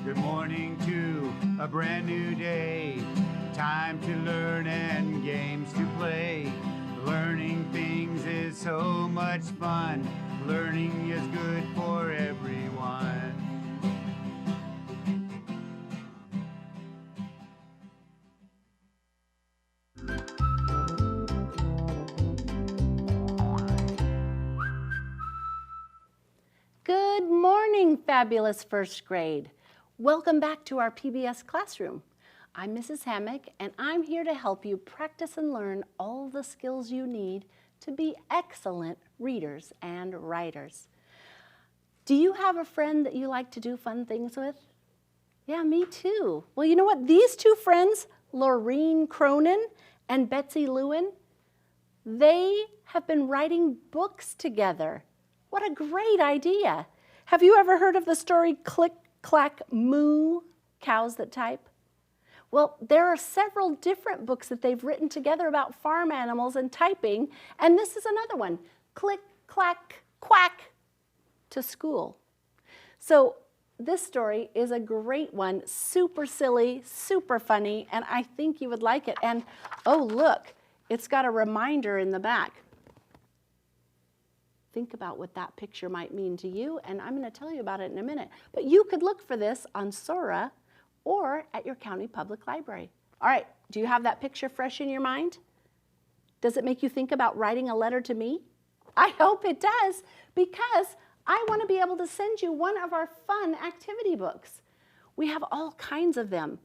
Good morning to a brand new day. Time to learn and games to play. Learning things is so much fun. Learning is good for everyone. Good morning, fabulous first grade. Welcome back to our PBS classroom. I'm Mrs. Hammock, and I'm here to help you practice and learn all the skills you need to be excellent readers and writers. Do you have a friend that you like to do fun things with? Yeah, me too. Well, you know what? These two friends, Laureen Cronin and Betsy Lewin, they have been writing books together. What a great idea. Have you ever heard of the story Click, Clack, Moo, Cows That Type? Well, there are several different books that they've written together about farm animals and typing, and this is another one, Click, Clack, Quack, to School. So this story is a great one, super silly, super funny, and I think you would like it. And oh, look, it's got a reminder in the back. Think about what that picture might mean to you, and I'm going to tell you about it in a minute. But you could look for this on Sora or at your county public library. All right, do you have that picture fresh in your mind? Does it make you think about writing a letter to me? I hope it does, because I want to be able to send you one of our fun activity books. We have all kinds of them,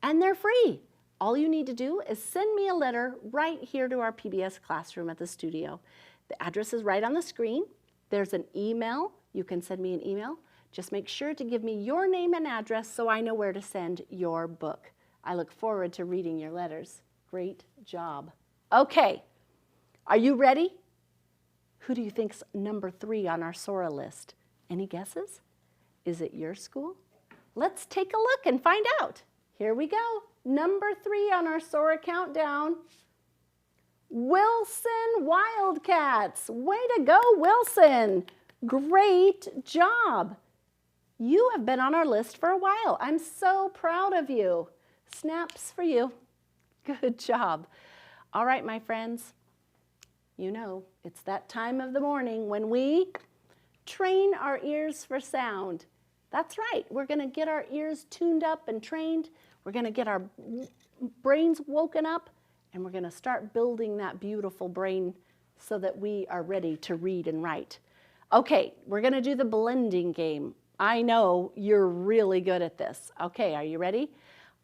and they're free. All you need to do is send me a letter right here to our PBS classroom at the studio. The address is right on the screen. There's an email. You can send me an email. Just make sure to give me your name and address so I know where to send your book. I look forward to reading your letters. Great job. Okay, are you ready? Who do you think's number 3 on our Sora list? Any guesses? Is it your school? Let's take a look and find out. Here we go. Number 3 on our Sora countdown. Wilson Wildcats. Way to go, Wilson. Great job. You have been on our list for a while. I'm so proud of you. Snaps for you. Good job. All right, my friends. You know, it's that time of the morning when we train our ears for sound. That's right. We're going to get our ears tuned up and trained. We're going to get our brains woken up. And we're going to start building that beautiful brain so that we are ready to read and write. Okay, we're going to do the blending game. I know you're really good at this. Okay, are you ready?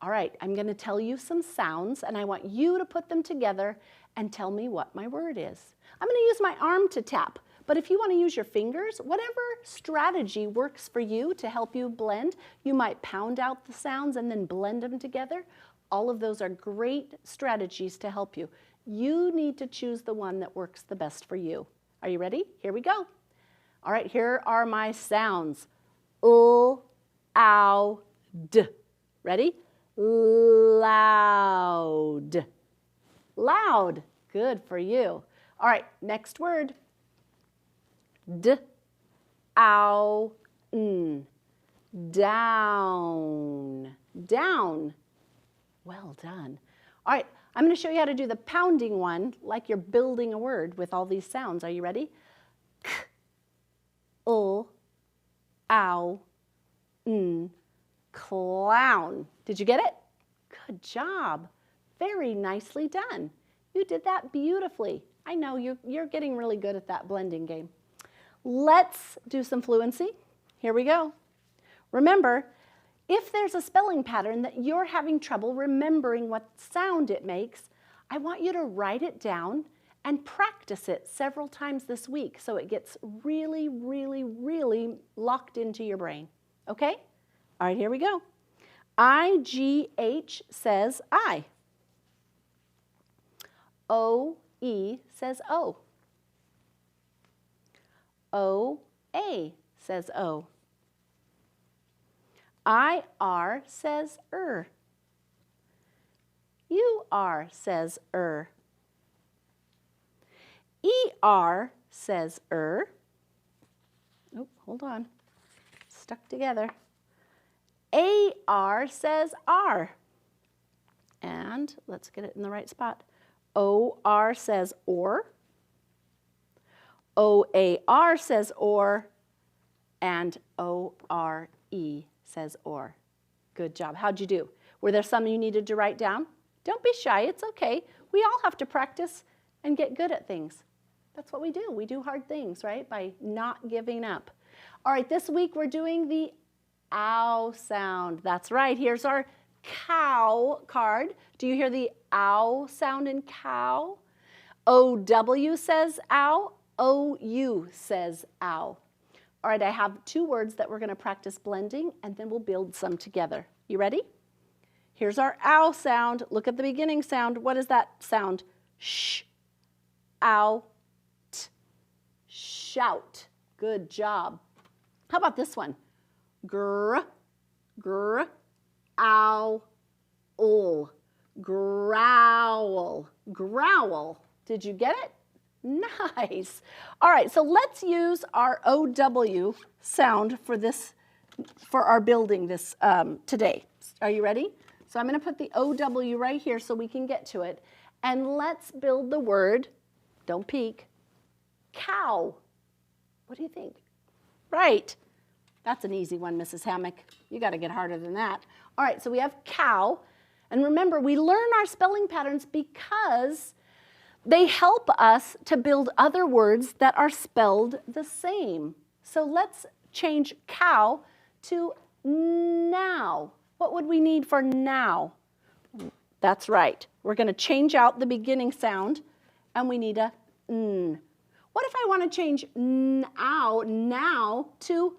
All right, I'm going to tell you some sounds, and I want you to put them together and tell me what my word is. I'm going to use my arm to tap, but if you want to use your fingers, whatever strategy works for you to help you blend, you might pound out the sounds and then blend them together. All of those are great strategies to help you. You need to choose the one that works the best for you. Are you ready? Here we go. All right, here are my sounds. Ow, d. Ready? Loud. Loud. Good for you. All right, next word. D, ow, n. Down. Down. Well done. All right, I'm going to show you how to do the pounding one like you're building a word with all these sounds. Are you ready? K, ow, n, clown. Did you get it? Good job. Very nicely done. You did that beautifully. I know you're getting really good at that blending game. Let's do some fluency. Here we go. Remember, if there's a spelling pattern that you're having trouble remembering what sound it makes, I want you to write it down and practice it several times this week so it gets really, really, really locked into your brain. Okay? All right, here we go. I-G-H says I. O-E says O. O-A says O. I-R says U-R says E-R says Oh, hold on. Stuck together. AR says R. And let's get it in the right spot. OR says or. OAR says or. And ORE says or. Good job. How'd you do? Were there some you needed to write down? Don't be shy. It's okay. We all have to practice and get good at things. That's what we do. We do hard things, right? By not giving up. All right, this week we're doing the ow sound. That's right. Here's our cow card. Do you hear the ow sound in cow? OW says ow. OU says ow. All right, I have 2 words that we're going to practice blending, and then we'll build some together. You ready? Here's our ow sound. Look at the beginning sound. What is that sound? Sh, ow, t, shout. Good job. How about this one? Grr, grr, ow, ul, growl, growl. Did you get it? Nice. All right, so let's use our OW sound for our building this today. Are you ready? So I'm going to put the OW right here so we can get to it. And let's build the word, don't peek, cow. What do you think? Right. That's an easy one, Mrs. Hammock. You got to get harder than that. All right, so we have cow. And remember, we learn our spelling patterns because they help us to build other words that are spelled the same. So let's change cow to now. What would we need for now? That's right. We're going to change out the beginning sound, and we need a n. What if I want to change now to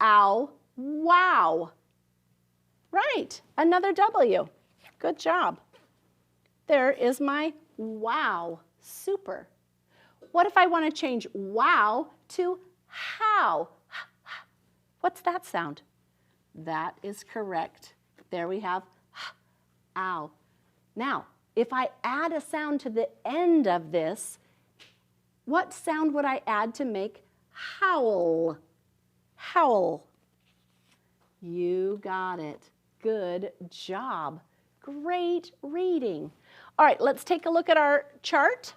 ow, wow? Right, another W. Good job. There is my wow, super. What if I want to change wow to how? What's that sound? That is correct. There we have ow. Now, if I add a sound to the end of this, what sound would I add to make howl? Howl. You got it. Good job. Great reading. All right, let's take a look at our chart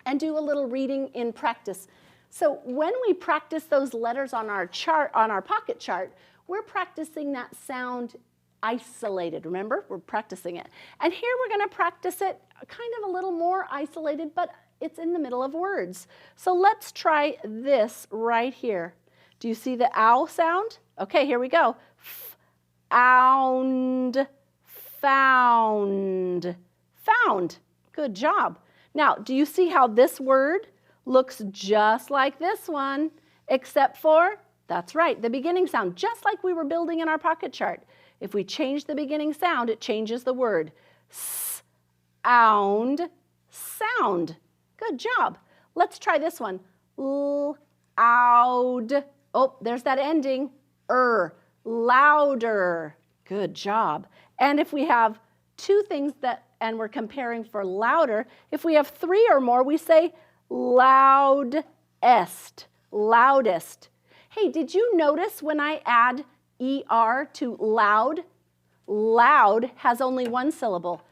and do a little reading in practice. So when we practice those letters on our chart, on our pocket chart, we're practicing that sound isolated. Remember, we're practicing it. And here we're going to practice it kind of a little more isolated, but it's in the middle of words. So let's try this right here. Do you see the ow sound? Okay, here we go. Found, found, found. Good job. Now, do you see how this word looks just like this one, except for, that's right, the beginning sound, just like we were building in our pocket chart. If we change the beginning sound, it changes the word. Sound, sound. Good job. Let's try this one. Loud. Oh, there's that ending. Louder. Good job. And if we have 2 things and we're comparing for louder, if we have 3 or more, we say loudest, loudest. Hey, did you notice when I add ER to loud? Loud has only 1 syllable.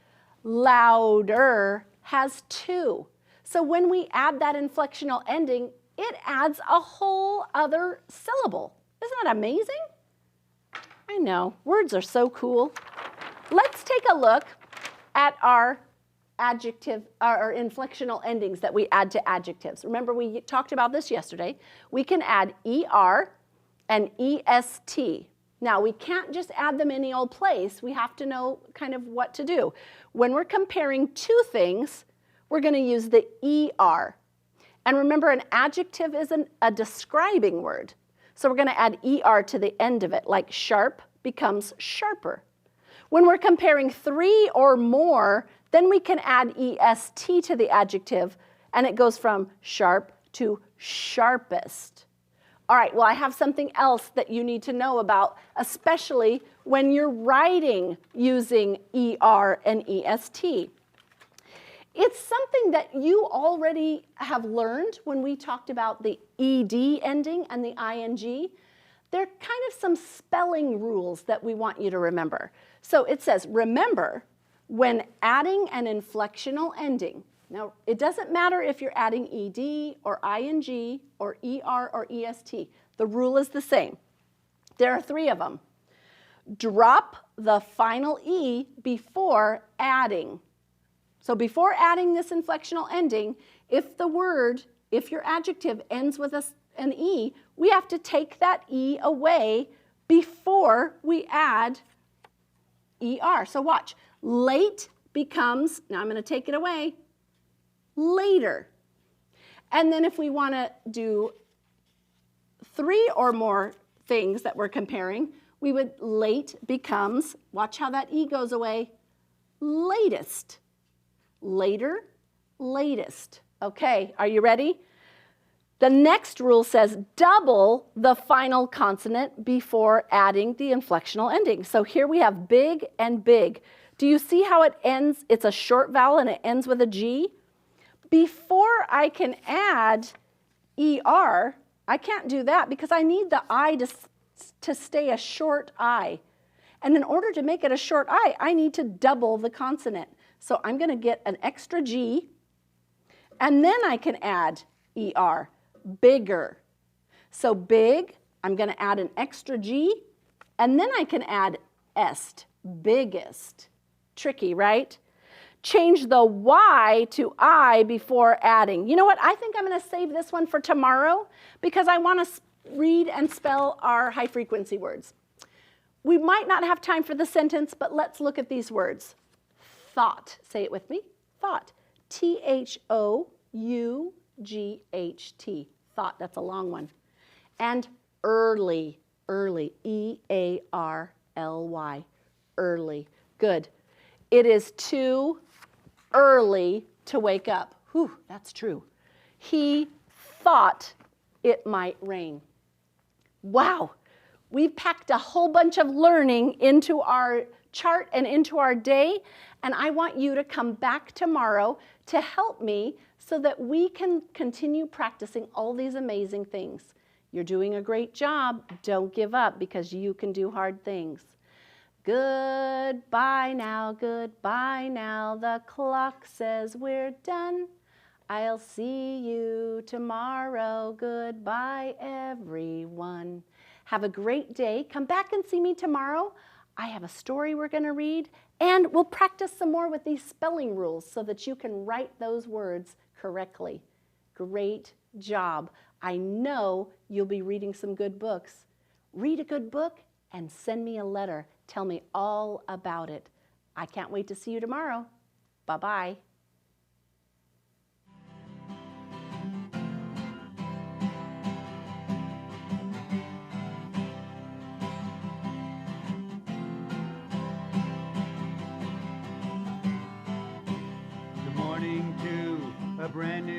Louder has 2. So when we add that inflectional ending, it adds a whole other syllable. Isn't that amazing? I know, words are so cool. Let's take a look at our adjective, our inflectional endings that we add to adjectives. Remember, we talked about this yesterday. We can add ER and EST. Now, we can't just add them any old place. We have to know kind of what to do. When we're comparing 2 things, we're going to use the ER. And remember, an adjective is a describing word. So we're going to add ER to the end of it, like sharp becomes sharper. When we're comparing 3 or more, then we can add EST to the adjective, and it goes from sharp to sharpest. All right, well, I have something else that you need to know about, especially when you're writing using ER and EST. It's something that you already have learned when we talked about the ED ending and the ING. There are kind of some spelling rules that we want you to remember. So it says, remember, when adding an inflectional ending, now it doesn't matter if you're adding ed or ing or er or est. The rule is the same. There are 3 of them. Drop the final e before adding. So before adding this inflectional ending, if your adjective ends with an e, we have to take that e away before we add er. So watch. Late becomes, now I'm going to take it away, later. And then if we want to do 3 or more things that we're comparing, we would late becomes, watch how that e goes away, latest. Later, latest. Okay, are you ready? The next rule says double the final consonant before adding the inflectional ending. So here we have big and big. Do you see how it ends? It's a short vowel and it ends with a G. Before I can add ER, I can't do that because I need the I to stay a short I. And in order to make it a short I need to double the consonant. So I'm going to get an extra G, and then I can add ER, bigger. So big, I'm going to add an extra G, and then I can add est, biggest. Tricky, right? Change the Y to I before adding. You know what? I think I'm going to save this one for tomorrow because I want to read and spell our high frequency words. We might not have time for the sentence, but let's look at these words. Thought. Say it with me. Thought. T-H-O-U-G-H-T. Thought. That's a long one. And early. Early. E-A-R-L-Y. Early. Good. It is too early to wake up. Whew, that's true. He thought it might rain. Wow. We've packed a whole bunch of learning into our chart and into our day, and I want you to come back tomorrow to help me so that we can continue practicing all these amazing things. You're doing a great job. Don't give up because you can do hard things. Goodbye now, goodbye now. The clock says we're done. I'll see you tomorrow. Goodbye, everyone. Have a great day. Come back and see me tomorrow. I have a story we're going to read, and we'll practice some more with these spelling rules so that you can write those words correctly. Great job. I know you'll be reading some good books. Read a good book and send me a letter. Tell me all about it. I can't wait to see you tomorrow. Bye-bye. A brand new